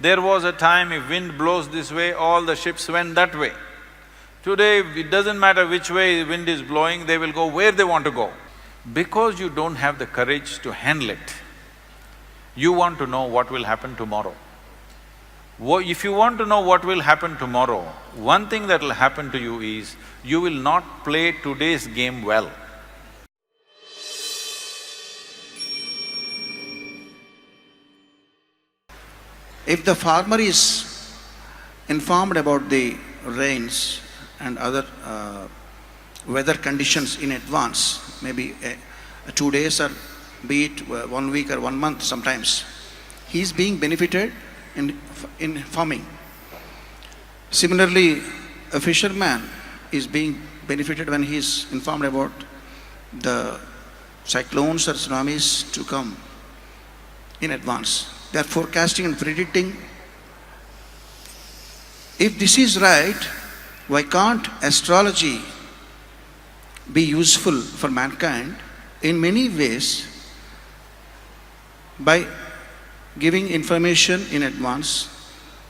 There was a time if wind blows this way, all the ships went that way. Today, it doesn't matter which way the wind is blowing, they will go where they want to go. Because you don't have the courage to handle it, you want to know what will happen tomorrow. If you want to know what will happen tomorrow, one thing that will happen to you is, you will not play today's game well. If the farmer is informed about the rains and other weather conditions in advance, maybe 2 days or be it 1 week or 1 month sometimes, he is being benefited in farming. Similarly, a fisherman is being benefited when he is informed about the cyclones or tsunamis to come in advance. They are forecasting and predicting. If this is right, why can't astrology be useful for mankind in many ways by giving information in advance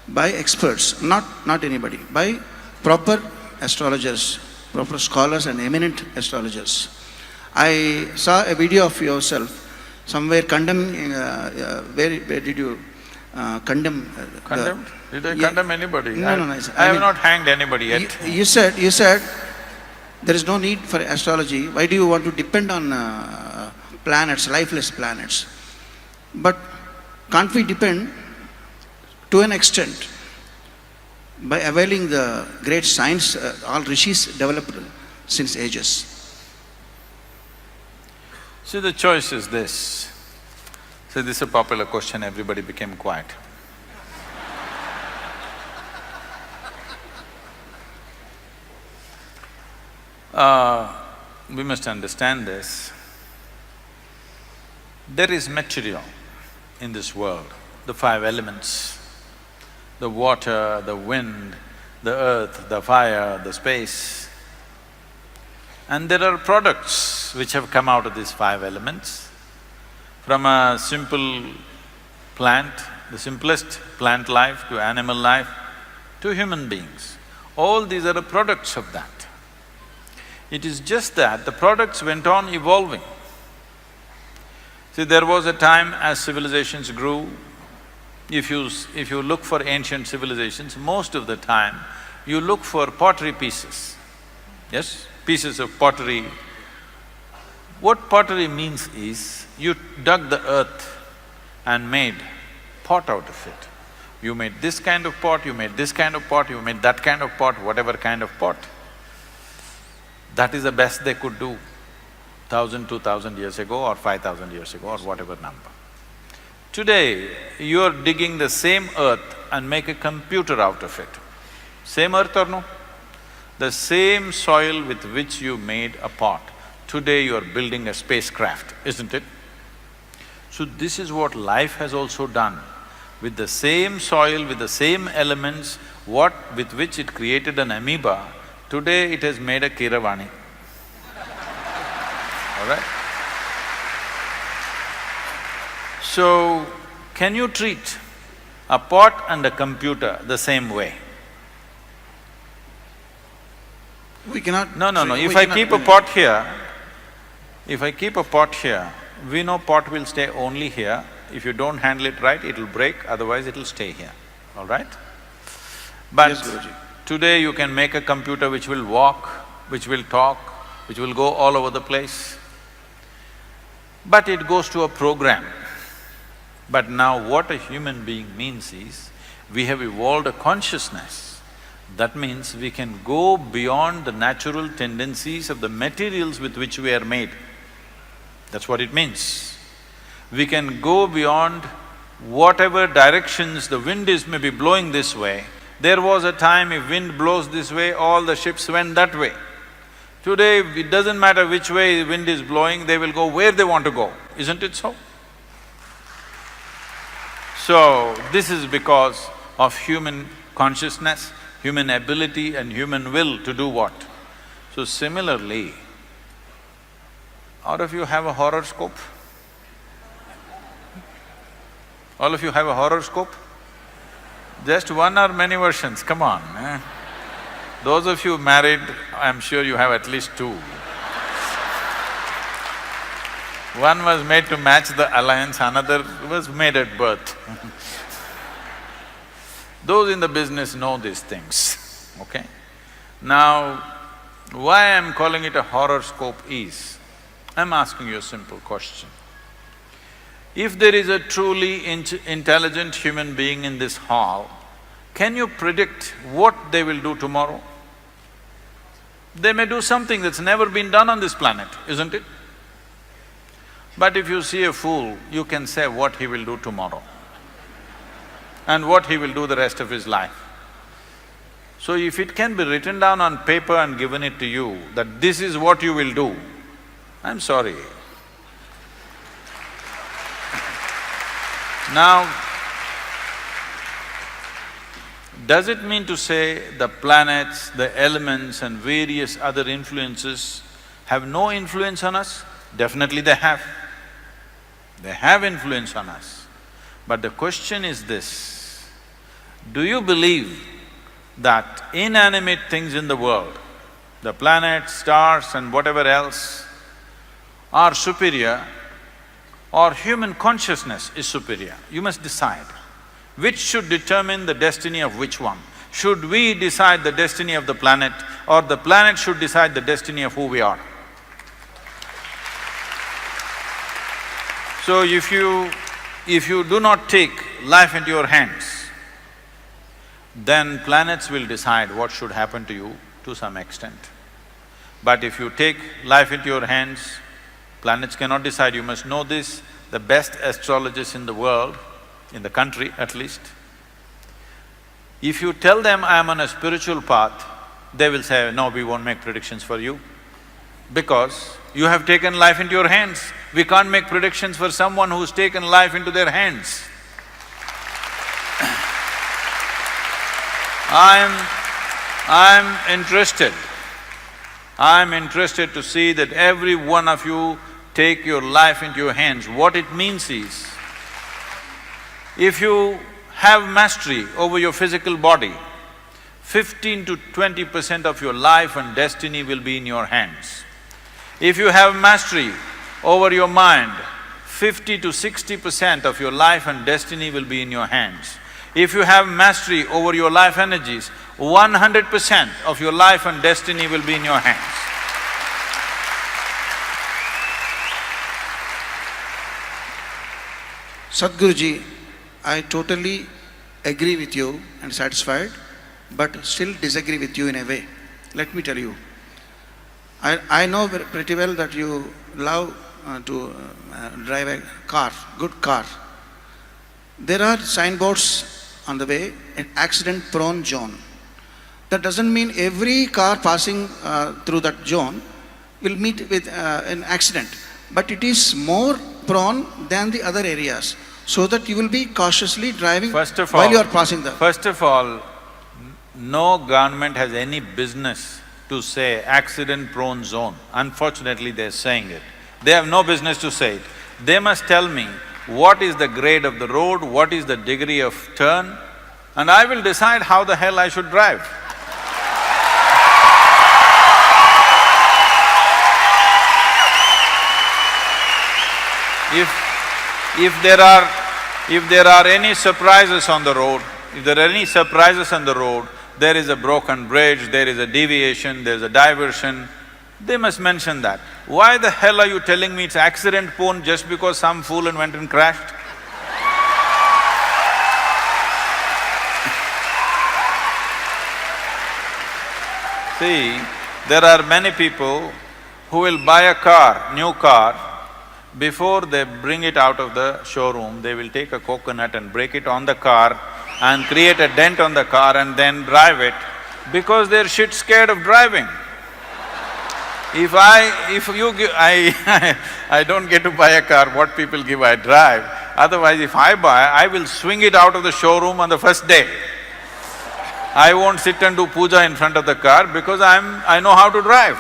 by experts, not anybody, by proper astrologers, proper scholars and eminent astrologers. I saw a video of yourself somewhere condemning, where did you condemn? Condemned? Did I condemn anybody? No. I have not hanged anybody yet. You said there is no need for astrology. Why do you want to depend on planets, lifeless planets? But can't we depend to an extent by availing the great science all rishis developed since ages? See, the choice is this. See, this is a popular question, everybody became quiet. We must understand this. There is material in this world, the 5 elements, the water, the wind, the earth, the fire, the space. And there are products which have come out of these 5 elements. From a simple plant, the simplest plant life to animal life, to human beings. All these are the products of that. It is just that the products went on evolving. See, there was a time as civilizations grew, if you look for ancient civilizations, most of the time you look for pottery pieces, yes? Pieces of pottery. What pottery means is, you dug the earth and made pot out of it. You made this kind of pot, you made this kind of pot, you made that kind of pot, whatever kind of pot. That is the best they could do 1,000, 2,000 years ago or 5,000 years ago or whatever number. Today, you are digging the same earth and make a computer out of it. Same earth or no? The same soil with which you made a pot, today you are building a spacecraft, isn't it? So this is what life has also done. With the same soil, with the same elements, with which it created an amoeba, today it has made a Keeravani. All right? So, can you treat a pot and a computer the same way? We cannot… No. If I keep a pot here, we know pot will stay only here. If you don't handle it right, it'll break, otherwise it'll stay here, all right? But yes, Guruji. Today you can make a computer which will walk, which will talk, which will go all over the place. But it goes to a program. But now what a human being means is, we have evolved a consciousness. That means we can go beyond the natural tendencies of the materials with which we are made. That's what it means. We can go beyond whatever directions the wind is maybe blowing this way. There was a time if wind blows this way, all the ships went that way. Today, it doesn't matter which way the wind is blowing, they will go where they want to go, isn't it so? So, this is because of human consciousness, human ability and human will to do what? So similarly, all of you have a horoscope? All of you have a horoscope? Just one or many versions, come on, eh? Those of you married, I'm sure you have at least two. One was made to match the alliance, another was made at birth. Those in the business know these things, okay? Now, why I'm calling it a horoscope is, I'm asking you a simple question. If there is a truly intelligent human being in this hall, can you predict what they will do tomorrow? They may do something that's never been done on this planet, isn't it? But if you see a fool, you can say what he will do tomorrow and what he will do the rest of his life. So if it can be written down on paper and given it to you, that this is what you will do, I'm sorry. Now, does it mean to say the planets, the elements and various other influences have no influence on us? Definitely they have. They have influence on us. But the question is this, do you believe that inanimate things in the world, the planets, stars and whatever else, are superior or human consciousness is superior? You must decide. Which should determine the destiny of which one? Should we decide the destiny of the planet or the planet should decide the destiny of who we are? So if you do not take life into your hands, then planets will decide what should happen to you to some extent. But if you take life into your hands, planets cannot decide, you must know this. The best astrologers in the world, in the country at least, if you tell them, I am on a spiritual path, they will say, no, we won't make predictions for you. Because you have taken life into your hands. We can't make predictions for someone who's taken life into their hands. I'm interested to see that every one of you take your life into your hands. What it means is, if you have mastery over your physical body, 15 to 20% of your life and destiny will be in your hands. If you have mastery over your mind, 50 to 60% of your life and destiny will be in your hands. If you have mastery over your life energies, 100% of your life and destiny will be in your hands. Sadhguruji, I totally agree with you and satisfied, but still disagree with you in a way. Let me tell you. I know pretty well that you love to drive a car, good car. There are signboards on the way, an accident-prone zone. That doesn't mean every car passing through that zone will meet with an accident, but it is more prone than the other areas, so that you will be cautiously driving while you are passing the… First of all, no government has any business to say accident-prone zone. Unfortunately, they're saying it. They have no business to say it. They must tell me what is the grade of the road, what is the degree of turn, and I will decide how the hell I should drive. If there are any surprises on the road, there is a broken bridge, there is a deviation, there is a diversion, they must mention that. Why the hell are you telling me it's accident-prone just because some fool went and crashed? See, there are many people who will buy a car, new car, before they bring it out of the showroom, they will take a coconut and break it on the car and create a dent on the car and then drive it, because they're shit scared of driving. If you give… I don't get to buy a car, what people give I drive. Otherwise, if I buy, I will swing it out of the showroom on the first day. I won't sit and do puja in front of the car because I know how to drive.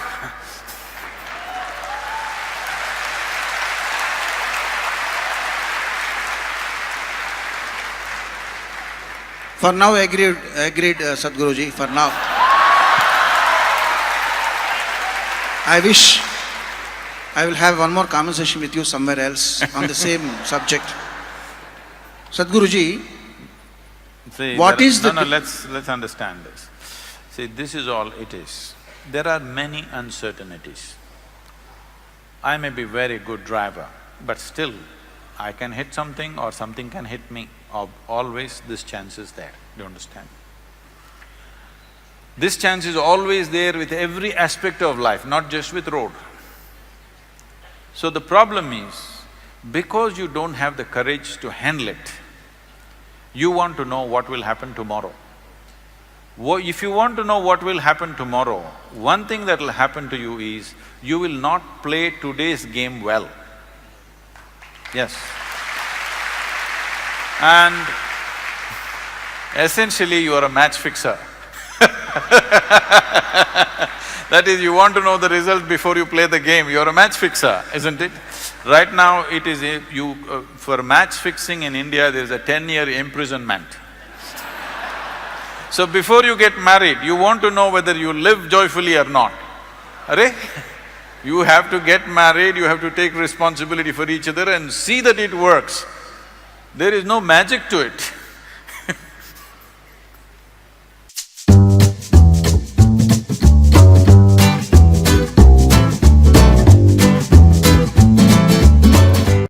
For now, agreed, Sadhguruji, for now. I wish I will have one more conversation with you somewhere else on the same subject. Sadhguruji, See, what is the… No, let's understand this. See, this is all it is. There are many uncertainties. I may be very good driver, but still I can hit something or something can hit me. Always this chance is there, do you understand? This chance is always there with every aspect of life, not just with road. So the problem is, because you don't have the courage to handle it, you want to know what will happen tomorrow. If you want to know what will happen tomorrow, one thing that will happen to you is, you will not play today's game well. Yes. And essentially you are a match fixer. That is, you want to know the result before you play the game, you are a match fixer, isn't it? Right now it is for match fixing in India there is a 10-year imprisonment. So before you get married, you want to know whether you live joyfully or not. Arey? You have to get married, you have to take responsibility for each other and see that it works. There is no magic to it.